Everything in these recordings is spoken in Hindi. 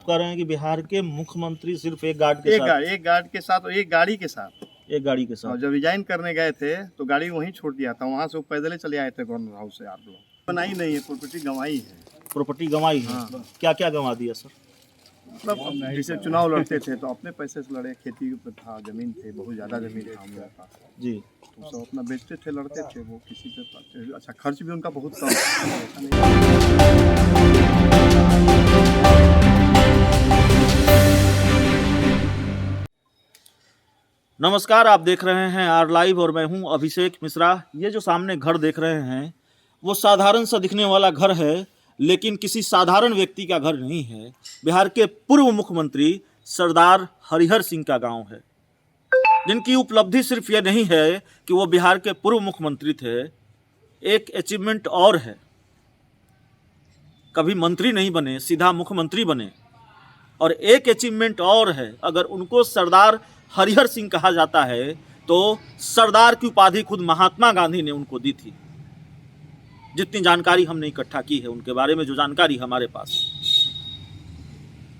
कह रहे हैं कि बिहार के मुख्यमंत्री सिर्फ एक गार्ड के साथ एक गार्ड के साथ और एक गाड़ी के साथ एक गाड़ी के और साथ जब रिजाइन करने गए थे तो गाड़ी वहीं छोड़ दिया था, वहाँ से वो पैदल ही चले आए थे गवर्नर हाउस से। आप लोग बनाई नहीं है, प्रॉपर्टी गंवाई है। प्रॉपर्टी गंवाई है। हाँ। क्या क्या गंवा दिया सर? मतलब जैसे चुनाव लड़ते थे तो अपने पैसे से लड़े, खेती पे था, जमीन थे, बहुत ज़्यादा जमीन था हम लोगों का जी। तो सब अपना बेचते थे, लड़ते थे। वो किसी पे अच्छा खर्च भी उनका बहुत कम था, ऐसा नहीं। नमस्कार, आप देख रहे हैं आर लाइव और मैं हूं अभिषेक मिश्रा। ये जो सामने घर देख रहे हैं वो साधारण सा दिखने वाला घर है, लेकिन किसी साधारण व्यक्ति का घर नहीं है। बिहार के पूर्व मुख्यमंत्री सरदार हरिहर सिंह का गांव है, जिनकी उपलब्धि सिर्फ ये नहीं है कि वो बिहार के पूर्व मुख्यमंत्री थे, एक अचीवमेंट और है। कभी मंत्री नहीं बने, सीधा मुख्यमंत्री बने। और एक अचीवमेंट और है, अगर उनको सरदार हरिहर सिंह कहा जाता है तो सरदार की उपाधि खुद महात्मा गांधी ने उनको दी थी। जितनी जानकारी हमने इकट्ठा की है उनके बारे में, जो जानकारी हमारे पास है।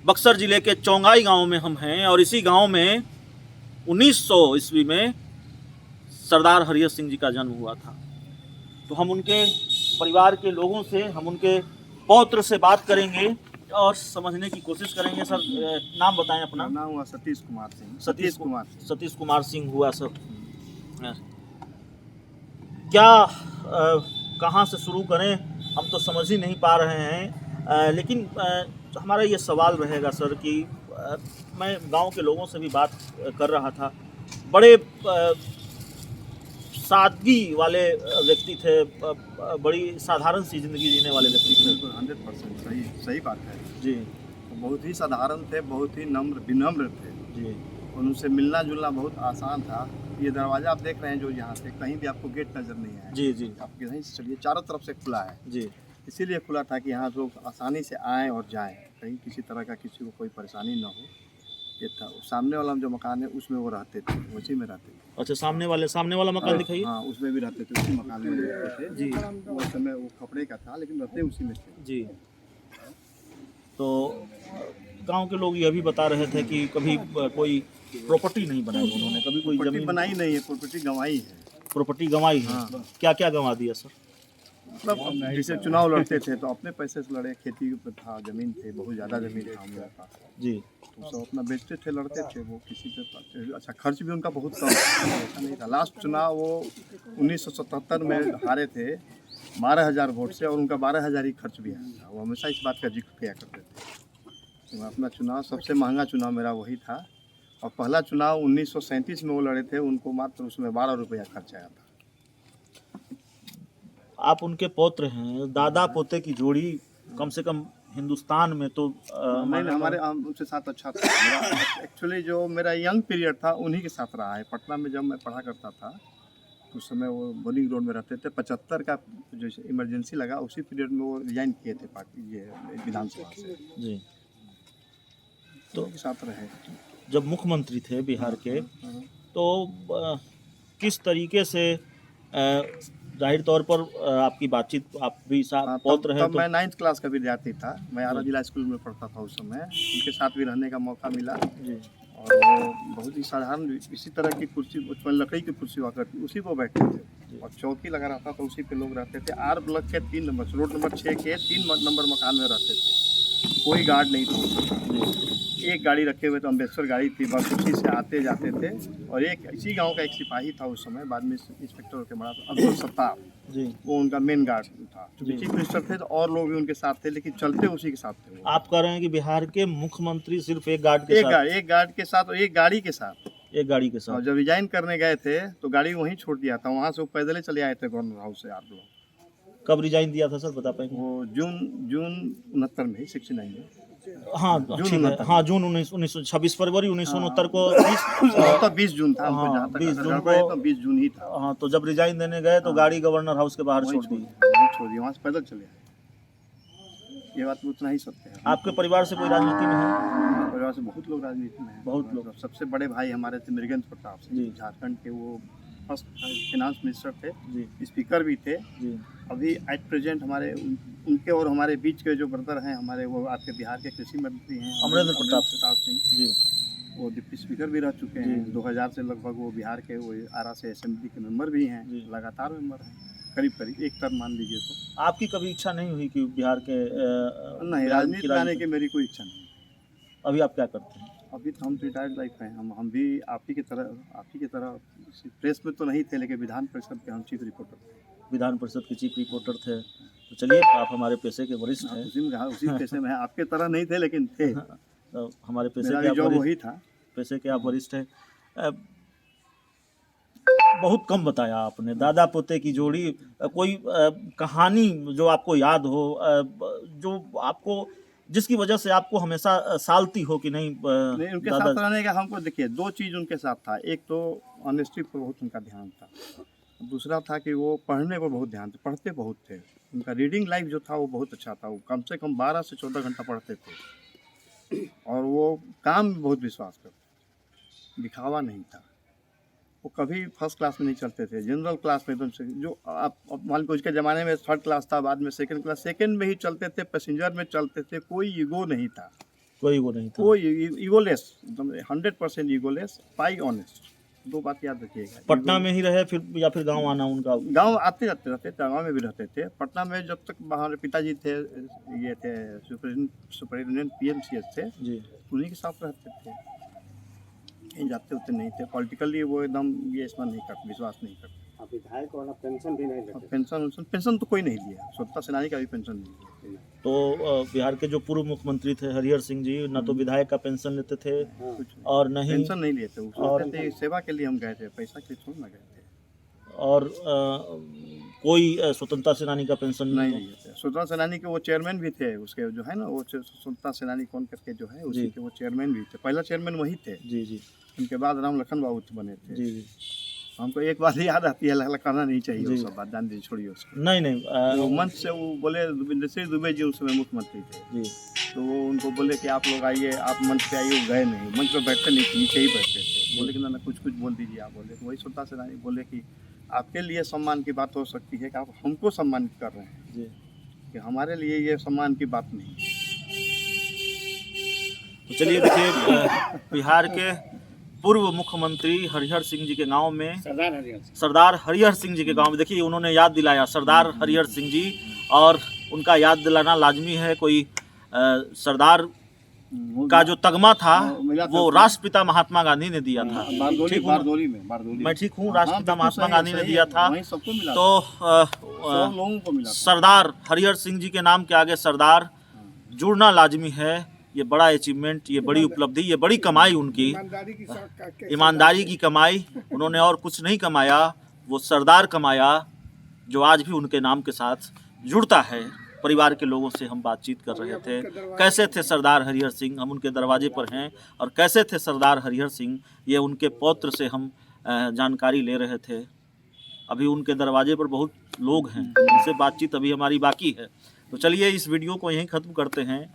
बक्सर जिले के चौंगाई गांव में हम हैं और इसी गांव में 1900 ईस्वी में सरदार हरिहर सिंह जी का जन्म हुआ था। तो हम उनके परिवार के लोगों से, हम उनके पौत्र से बात करेंगे और समझने की कोशिश करेंगे। सर, नाम बताएं अपना। नाम हुआ सतीश कुमार सिंह। सतीश कुमार सिंह हुआ सर। क्या कहाँ से शुरू करें, हम तो समझ ही नहीं पा रहे हैं। लेकिन हमारा ये सवाल रहेगा सर कि मैं गांव के लोगों से भी बात कर रहा था। बड़े सादगी वाले व्यक्ति थे, बड़ी साधारण सी जिंदगी जीने वाले व्यक्ति थे। 100% सही बात है जी। बहुत ही साधारण थे, बहुत ही नम्र विनम्र थे जी। उनसे मिलना जुलना बहुत आसान था। ये दरवाज़ा आप देख रहे हैं जो यहाँ से कहीं भी आपको गेट नज़र नहीं है। जी जी। आप कहीं से चलिए, चारों तरफ से खुला है जी। इसीलिए खुला था कि यहाँ लोग आसानी से आएँ और जाएँ, कहीं किसी तरह का किसी को कोई परेशानी ना हो। ये था। सामने वाला जो मकान है उसमें वो रहते थे, उसी में रहते थे। अच्छा, सामने वाला मकान दिखाइए। हाँ, उसमें भी रहते थे, उसी मकान में रहते थे जी। उस समय वो कपड़े का था लेकिन रहते उसी में थे। जी। तो गांव के लोग ये भी बता रहे थे कि कभी कोई प्रॉपर्टी नहीं बनाई उन्होंने, कभी कोई प्रॉपर्टी जमीन बनाई नहीं है, प्रॉपर्टी गंवाई है। प्रॉपर्टी गंवाई है। हाँ। क्या क्या गंवा दिया सर? मतलब जैसे चुनाव लड़ते थे तो अपने पैसे से लड़े, खेती पे था, जमीन थे, बहुत ज़्यादा जमीन था हम लोगों का जी। तो सब अपना बेचते थे, लड़ते थे। वो किसी पे अच्छा खर्च भी उनका बहुत कम था, ऐसा नहीं था। लास्ट चुनाव वो 1977 में हारे थे 12,000 वोट से और उनका 12,000 ही खर्च भी आया था। वो हमेशा इस बात का जिक्र किया करते थे। तो अपना चुनाव सबसे महंगा चुनाव मेरा वही था और पहला चुनाव 1937 में वो लड़े थे, उनको मात्र उसमें 12 रुपया खर्च आया था। आप उनके पौत्र हैं, दादा पोते की जोड़ी कम से कम हिंदुस्तान में तो नहीं, हमारे उनके साथ अच्छा था। एक्चुअली जो मेरा यंग पीरियड था उन्हीं के साथ रहा है। पटना में जब मैं पढ़ा करता था तो उस समय वो बोलिंग रोड में रहते थे। 75 का जो इमरजेंसी लगा उसी पीरियड में वो रिजाइन किए थे पार्टी, ये विधानसभा से जी। तो के साथ रहे। जब मुख्यमंत्री थे बिहार के तो किस तरीके से, जाहिर तौर पर आपकी बातचीत, आप भी पौत्र हैं तब मैं 9th क्लास का विद्यार्थी था। मैं आरा जिला स्कूल में पढ़ता था उस समय। उनके साथ भी रहने का मौका मिला जी। और वो बहुत ही साधारण इसी तरह की कुर्सी, उसमें लकड़ी की कुर्सी हुआ करती, उसी पर बैठते थे और चौकी लगा रहता था, उसी पे लोग रहते थे। आर ब्लॉक के 3 नंबर, रोड नंबर 6 के 3 नंबर मकान में रहते थे। कोई गार्ड नहीं था। एक गाड़ी रखे हुए तो अम्बेसडर गाड़ी थी, बस उसी से आते जाते थे। और एक इसी गांव का एक सिपाही था उस समय, बाद में इंस्पेक्टर के बड़ा अब्दुल सत्तार जी। वो उनका मेन गार्ड था। चीफ मिनिस्टर थे तो और लोग भी उनके साथ थे, लेकिन चलते उसी के साथ थे वो। आप कह रहे हैं कि बिहार के मुख्यमंत्री सिर्फ एक गार्ड के साथ एक गार्ड के साथ और एक गाड़ी के साथ एक गाड़ी के और साथ जब रिजाइन करने गए थे तो गाड़ी वहीं छोड़ दिया था, वहाँ से वो पैदल ही चले आए थे गवर्नर हाउस से। आप लोग कब रिजाइन दिया था सर, बता पाएंगे? वो जून 69 में ही, 69 में। हाँ ठीक है। हाँ, जून 26 फरवरी 1969 को 20 जून था। हाँ, जहाँ तक 20 जून गड़बड़ को है तो 20 जून ही था। हाँ, तो जब रिजाइन देने गए तो गाड़ी गवर्नर हाउस के बाहर छोड़ दी। छोड़ दी, वहाँ से पैदल चले आए। ये बात उतना ही सत्य है। आपके परिवार से कोई राजनीति में है? परिवार से बहुत लोग राजनीति में हैं। बहुत लोग। सबसे बड़े भाई हमारे थे मृगेंद्र प्रताप जी। सिंह, झारखंड के वो फर्स्ट फिनांस मिनिस्टर थे, जी स्पीकर भी थे। जी अभी एट प्रेजेंट हमारे उनके और हमारे बीच के जो ब्रदर हैं हमारे, वो आपके बिहार के कृषि मंत्री हैं अमरेंद्र प्रताप सिंह, जी वो डिप्टी स्पीकर भी रह चुके जी, हैं। जी। 2000 से लगभग वो बिहार के, वो आरा से असेंबली के मेंबर भी हैं, जी। लगातार मेंबर हैं, करीब करीब एक टर्म मान लीजिए तो। आपकी कभी इच्छा नहीं हुई कि बिहार के नहीं, बिहार राजनीति में आने की मेरी कोई इच्छा नहीं। अभी आप क्या करते हैं? अभी तो हम रिटायर्ड लाइफ हैं, हम भी आप ही की तरह प्रेस में तो नहीं थे, लेकिन विधान परिषद के हम चीफ रिपोर्टर थे। विधान परिषद के चीफ रिपोर्टर थे। तो चलिए, आप हमारे पेशे के वरिष्ठ हैं। उसी पेशे में हैं, आपके तरह नहीं थे लेकिन थे। तो हमारे पेशे मेरा के भी आप जॉब वरिष्ठ, वही था। पेशे के आप वरिष्ठ हैं। बहुत कम बताया आपने दादा पोते की जोड़ी। कोई कहानी जो आपको याद हो, जो आपको, जिसकी वजह से आपको हमेशा सालती हो कि नहीं नहीं, उनके दादा। साथ रहने का हमको, देखिए, दो चीज़ उनके साथ था। एक तो ऑनेस्टी पर बहुत उनका ध्यान था, दूसरा था कि वो पढ़ने पर बहुत ध्यान था, पढ़ते बहुत थे। उनका रीडिंग लाइफ जो था वो बहुत अच्छा था। वो कम से कम 12 से 14 घंटा पढ़ते थे, और वो काम में बहुत विश्वास करते, दिखावा नहीं था। वो कभी फर्स्ट क्लास में नहीं चलते थे, जनरल क्लास में एकदम से। जो आप मान लो उसके ज़माने में थर्ड क्लास था, बाद में सेकंड क्लास, सेकंड में ही चलते थे, पैसेंजर में चलते थे, कोई ईगो नहीं था, कोई वो नहीं था। कोई ईगोलेस, एकदम 100% ईगोलेस, पाई ऑनेस्ट। दो बात याद रखिएगा। पटना में ही रहे फिर, या फिर गांव आना उनका? गांव आते जाते रहते थे, गांव में भी रहते थे। पटना में जब तक हमारे पिताजी थे, ये थे सुपरिटेंडेंट पीएमसीएच थे, जी उन्हीं के साथ रहते थे, कहीं जाते होते नहीं थे। पॉलिटिकली वो एकदम ये इसमें नहीं करते, विश्वास नहीं करते। विधायक वाला पेंशन भी नहीं लेते। पेंशन तो कोई नहीं लिया, स्वतंत्रता सेनानी का भी पेंशन नहीं लिया। तो बिहार के जो पूर्व मुख्यमंत्री थे हरिहर सिंह जी, न तो विधायक का पेंशन लेते थे कुछ नहीं, और नहीं, पेंशन नहीं लिए थे। वो और- सोचते थे सेवा के लिए हम गए थे, पैसा के लिए थोड़ी ना गए थे। और कोई स्वतंत्रता सेनानी का पेंशन नहीं लिए थे। स्वतंत्रता सेनानी के वो चेयरमैन भी थे, उसके जो है ना, वो स्वतंत्रता सेनानी कौन करके जो है, उसी जी। के वो चेयरमैन भी थे। पहला चेयरमैन वही थे, जी जी उनके बाद राम लखन बाबू बने थे। जी जी। हमको एक बात याद आती है, लग करना नहीं चाहिए वो जी। सब बात, जान दीजिए, छोड़िए उसको। नहीं नहीं वो मंच से वो बोले, इंद्रश्री दुबे जी उस समय मुख्यमंत्री थे, जी तो वो उनको बोले कि आप लोग आइए, आप मंच पे आइए। वो गए नहीं, मंच पे बैठते नहीं थे, नीचे ही बैठते थे। बोले कि ना कुछ बोल दीजिए आप। बोले, तो वही स्वतंत्रता सेनानी बोले कि आपके लिए सम्मान की बात हो सकती है कि आप हमको सम्मानित कर रहे हैं, जी। कि हमारे लिए ये सम्मान की बात नहीं। तो चलिए देखिए, बिहार के पूर्व मुख्यमंत्री हरिहर सिंह जी के गांव में, सरदार हरिहर सिंह जी के गांव में, देखिए उन्होंने याद दिलाया सरदार हरिहर सिंह जी, और उनका याद दिलाना लाजमी है। कोई सरदार का जो तगमा था वो राष्ट्रपिता महात्मा गांधी ने दिया था। ठीक हूँ? बारदोली में मैं ठीक हूँ, राष्ट्रपिता महात्मा गांधी ने दिया था। वहीं सबको मिला, तो 100 लोगों को मिला था। सरदार हरिहर सिंह जी के नाम के आगे सरदार जुड़ना लाजमी है। ये बड़ा अचीवमेंट, ये बड़ी उपलब्धि, ये बड़ी कमाई उनकी, ईमानदारी की कमाई। उन्होंने और कुछ नहीं कमाया, वो सरदार कमाया, जो आज भी उनके नाम के साथ जुड़ता है। परिवार के लोगों से हम बातचीत कर रहे थे, कैसे थे सरदार हरिहर सिंह, हम उनके दरवाजे पर हैं, और कैसे थे सरदार हरिहर सिंह, ये उनके पौत्र से हम जानकारी ले रहे थे। अभी उनके दरवाजे पर बहुत लोग हैं, उनसे बातचीत अभी हमारी बाकी है। तो चलिए इस वीडियो को यहीं ख़त्म करते हैं।